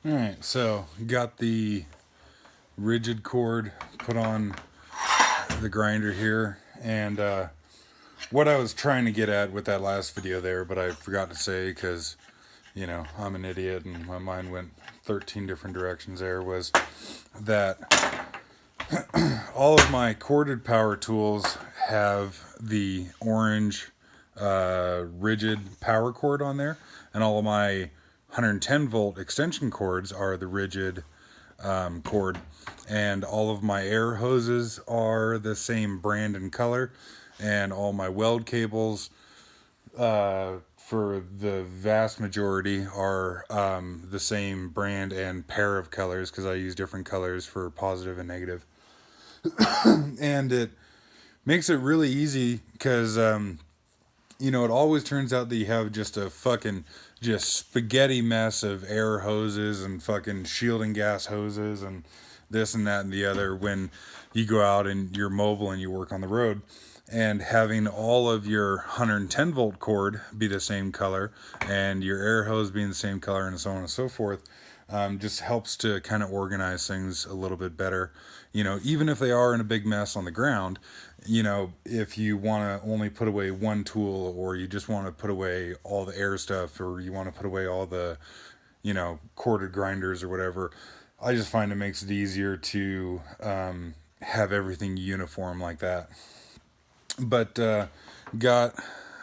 Alright, so got the rigid cord put on the grinder here, and what I was trying to get at with that last video there, but I forgot to say because, you know, I'm an idiot and my mind went 13 different directions there, was that all of my corded power tools have the orange rigid power cord on there, and all of my 110 volt extension cords are the rigid cord, and all of my air hoses are the same brand and color, and all my weld cables for the vast majority are the same brand and pair of colors, because I use different colors for positive and negative. And it makes it really easy because you know, it always turns out that you have just a fucking just spaghetti mess of air hoses and fucking shielding gas hoses and this and that and the other when you go out and you're mobile and you work on the road. And having all of your 110 volt cord be the same color and your air hose being the same color and so on and so forth just helps to kind of organize things a little bit better. You know, even if they are in a big mess on the ground, you know, if you want to only put away one tool, or you just want to put away all the air stuff, or you want to put away all the, you know, corded grinders or whatever, I just find it makes it easier to have everything uniform like that. But got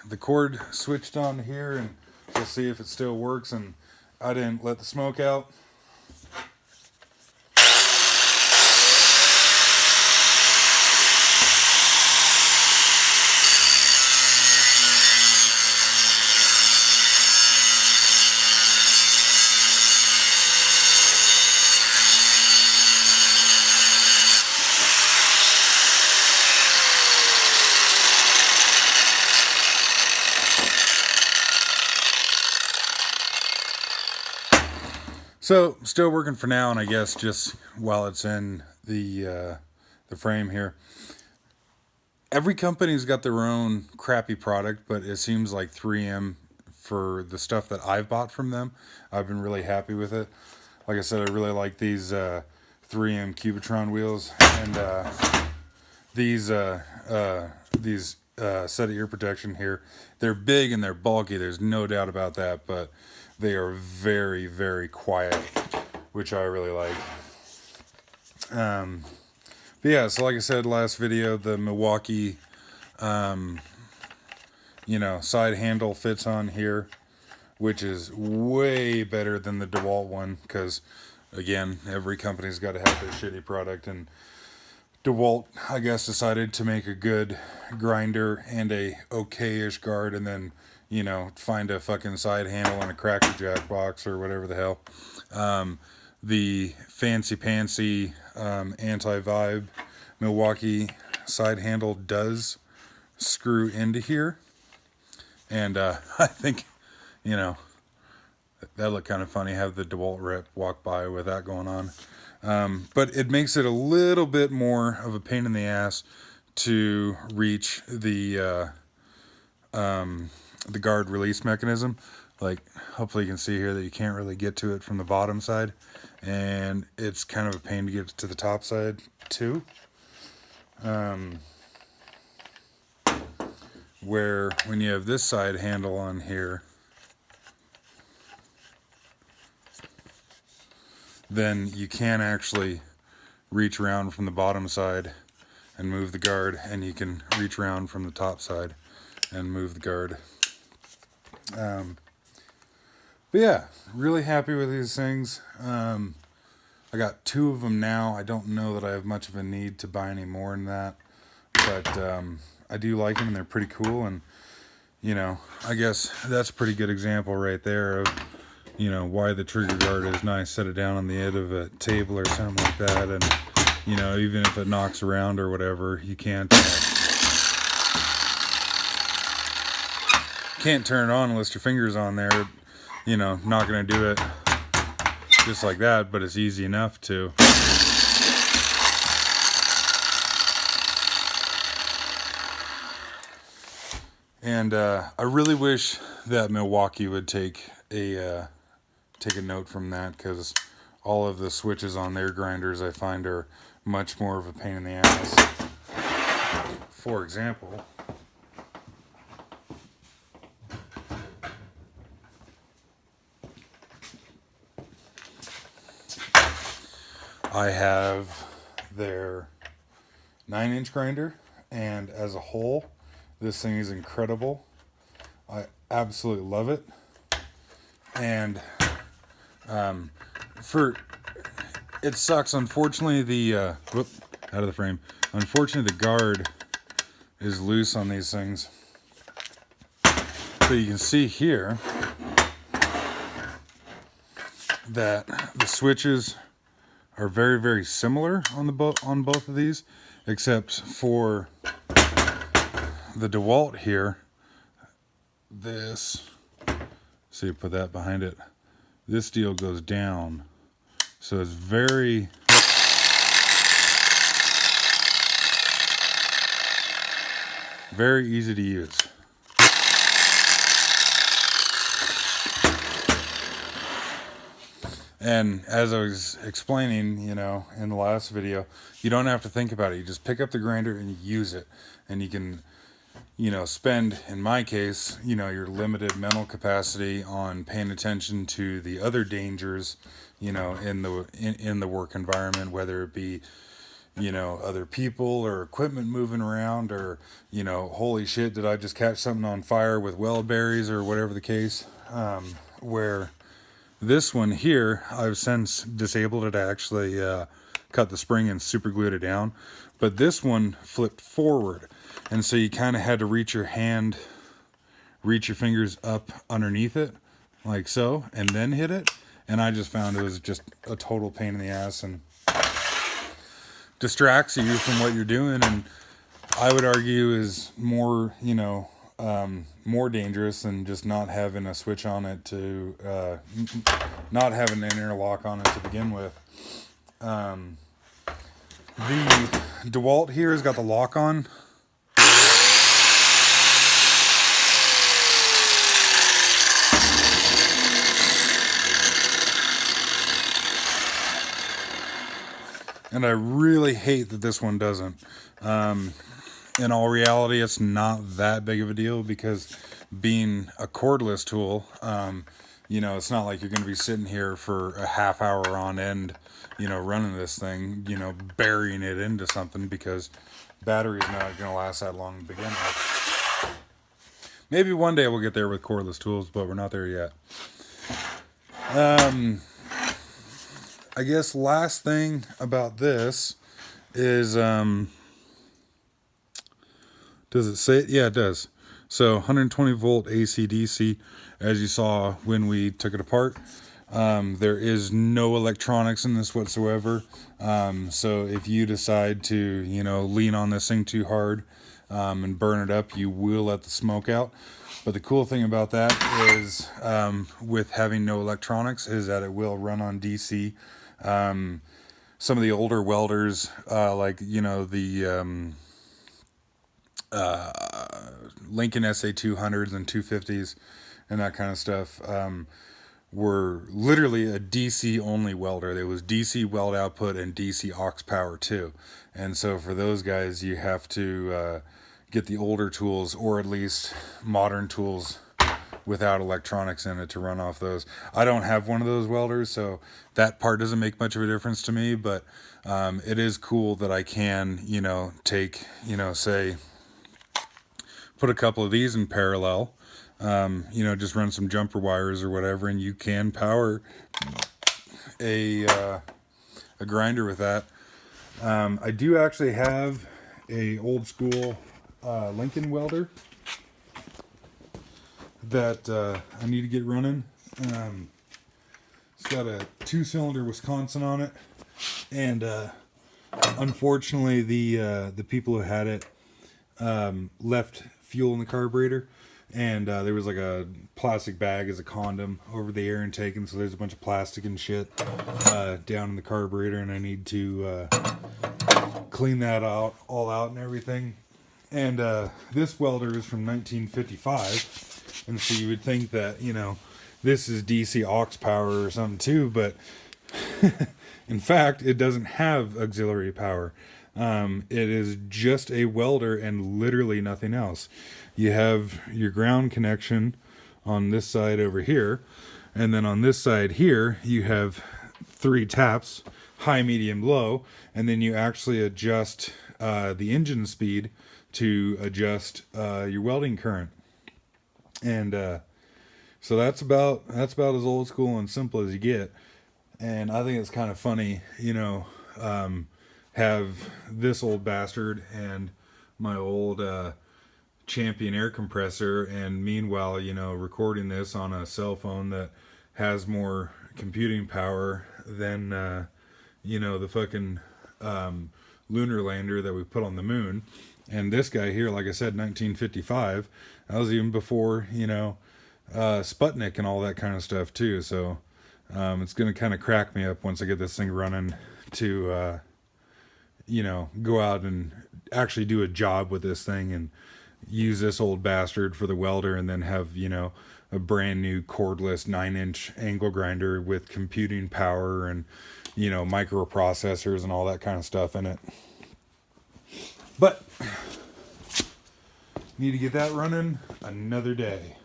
the cord switched on here, and we'll see if it still works. And I didn't let the smoke out. So still working for now, and I guess just while it's in the frame here. Every company's got their own crappy product, but it seems like 3M, for the stuff that I've bought from them, I've been really happy with it. Like I said, I really like these 3M Cubitron wheels, and these set of ear protection here. They're big and they're bulky, there's no doubt about that, but they are very, very quiet, which I really like. But yeah, so like I said last video, the Milwaukee you know, side handle fits on here, which is way better than the DeWalt one, because again, every company's got to have their shitty product, and DeWalt, I guess, decided to make a good grinder and a okay-ish guard, and then, you know, find a fucking side handle and a Cracker Jack box or whatever the hell. The fancy pantsy anti-vibe Milwaukee side handle does screw into here, and I think, you know, that looked kind of funny, have the DeWalt rep walk by with that going on. But it makes it a little bit more of a pain in the ass to reach the guard release mechanism. Like, hopefully you can see here that you can't really get to it from the bottom side, and it's kind of a pain to get to the top side too. Where when you have this side handle on here, then you can actually reach around from the bottom side and move the guard, and you can reach around from the top side and move the guard. But yeah, really happy with these things. I got 2 of them now. I don't know that I have much of a need to buy any more than that, but I do like them, and they're pretty cool. And, you know, I guess that's a pretty good example right there of, you know, why the trigger guard is nice. Set it down on the edge of a table or something like that, and, you know, even if it knocks around or whatever, you can't turn it on unless your finger's on there. You know, not gonna do it just like that, but it's easy enough to. And I really wish that Milwaukee would take a note from that, because all of the switches on their grinders I find are much more of a pain in the ass. For example, I have their 9-inch grinder, and as a whole, this thing is incredible. I absolutely love it. And it sucks. Unfortunately, the out of the frame. Unfortunately, the guard is loose on these things. So you can see here that the switches are very, very similar on both of these, except for the dewalt here. This, so you put that behind it. This deal goes down, so it's very easy to use. And as I was explaining, you know, in the last video, you don't have to think about it. You just pick up the grinder and you use it. And you can, you know, spend, in my case, you know, your limited mental capacity on paying attention to the other dangers, you know, in the work environment, whether it be, you know, other people or equipment moving around, or, you know, holy shit, did I just catch something on fire with weld berries, or whatever the case. Where this one here, I've since disabled it to actually cut the spring and super glued it down. But this one flipped forward. And so you kind of had to reach your fingers up underneath it, like so, and then hit it. And I just found it was just a total pain in the ass and distracts you from what you're doing. And I would argue is more, you know, more dangerous than just not having a switch on it to, not having an interlock on it to begin with. The dewalt here has got the lock on. And I really hate that this one doesn't. In all reality, it's not that big of a deal, because being a cordless tool, you know, it's not like you're going to be sitting here for a half hour on end, you know, running this thing, you know, burying it into something, because battery's not going to last that long to begin with. Maybe one day we'll get there with cordless tools, but we're not there yet. I guess last thing about this is, does it say it? Yeah, it does. So 120 volt AC DC, as you saw when we took it apart. There is no electronics in this whatsoever. So if you decide to, you know, lean on this thing too hard and burn it up, you will let the smoke out. But the cool thing about that is, with having no electronics, is that it will run on DC. Some of the older welders, like, you know, the Lincoln SA200s and 250s and that kind of stuff, were literally a DC only welder. There was DC weld output and DC aux power too. And so for those guys, you have to get the older tools, or at least modern tools without electronics in it, to run off those. I don't have one of those welders, so that part doesn't make much of a difference to me, but it is cool that I can, you know, take, you know, say, put a couple of these in parallel, you know, just run some jumper wires or whatever, and you can power a grinder with that. I do actually have a old school Lincoln welder that I need to get running. It's got a 2-cylinder Wisconsin on it, and unfortunately the people who had it left fuel in the carburetor, and there was like a plastic bag as a condom over the air intake, and so there's a bunch of plastic and shit down in the carburetor, and I need to clean that all out and everything. And this welder is from 1955, and so you would think that, you know, this is DC aux power or something too, but In fact, it doesn't have auxiliary power. It is just a welder and literally nothing else. You have your ground connection on this side over here, and then on this side here, you have 3 taps, high, medium, low, and then you actually adjust the engine speed to adjust your welding current. And so that's about as old school and simple as you get. And I think it's kind of funny, have this old bastard and my old Champion air compressor, and meanwhile, recording this on a cell phone that has more computing power than, the fucking lunar lander that we put on the moon. And this guy here, like I said, 1955, that was even before, Sputnik and all that kind of stuff too. So it's going to kind of crack me up once I get this thing running to, go out and actually do a job with this thing and use this old bastard for the welder, and then have, a brand new cordless 9-inch angle grinder with computing power and, microprocessors and all that kind of stuff in it. But need to get that running another day.